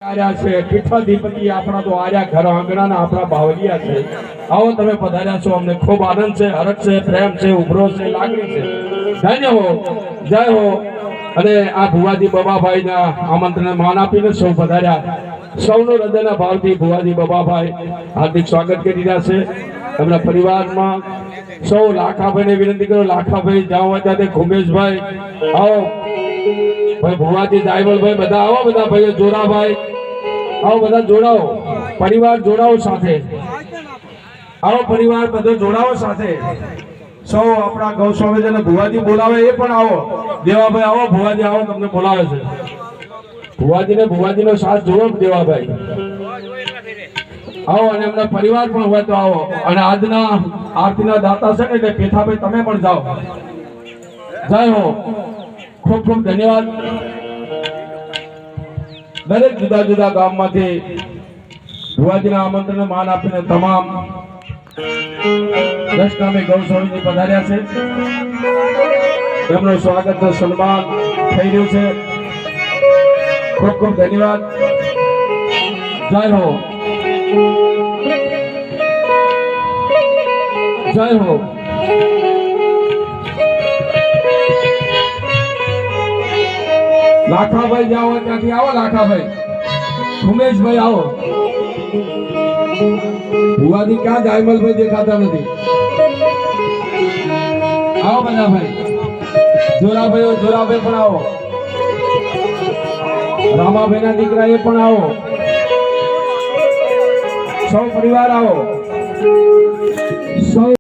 આર્યા છે પીઠાધિપતિ આપણા તો આર્યા ઘર આંગણાના આપણા બાવલિયા છે। આવો તમે પધાર્યા છો, અમને ખૂબ આનંદ છે, હરખ છે, પ્રેમ છે, ઉભરો છે, લાગણી છે। ધન્ય હો, જય હો। અને આ ભુવાજી બબાભાઈના આમંત્રણને માન આપીને સૌ પધાર્યા। સૌનો હૃદયના ભાવથી ભુવાજી બબાભાઈ હાર્દિક સ્વાગત કરી રહ્યા છે। એમના પરિવારમાં સૌ લાખાભાઈને વિનંતી કરો, લાખાભાઈ જાઓ ત્યાં ઘુમેશભાઈ આવો, ભાઈ ભુવાજી જાયવલભાઈ બધા આવો, બધા ભાઈઓ જોરાભાઈ આવો, બધા જોડાઓ, પરિવાર જોડાઓ સાથે, આવો પરિવાર બધો જોડાઓ સાથે। સૌ આપણા ગૌસ્વામીજીને ભુવાજી બોલાવે એ પણ આવો, દેવાભાઈ આવો, ભુવાજી આવો તમને બોલાવે છે। ભુવાજીને ભુવાજીનો સાથ જોવો દેવાભાઈ આવો, અને એમના પરિવાર પણ હોય તો આવો। અને આજના આરતીના દાતા છે ને એટલે પેથાભાઈ તમે પણ જાઓ। જય હો, ખૂબ ખૂબ ધન્યવાદ। દરેક જુદા જુદા ગામમાંથી ભુવાજીના આમંત્રણને માન આપીને તમામ દશનામી ગૌસ્વામીજી પધાર્યા છે। એમનું સ્વાગત સન્માન થઈ રહ્યું છે। ખૂબ ખૂબ ધન્યવાદ। જય હો, જય હો। લાખાભાઈ જાઓ ત્યાંથી આવો, લાખાભાઈ, ઉમેશભાઈ આવો। ભુવાજી ક્યાં જાયમલભાઈ દેખાતા નથી, આવો બધા ભાઈ, જોરાભાઈ જોરાભાઈ પણ આવો, રામાભાઈ ના દીકરા એ પણ આવો, સૌ પરિવાર આવો, સૌ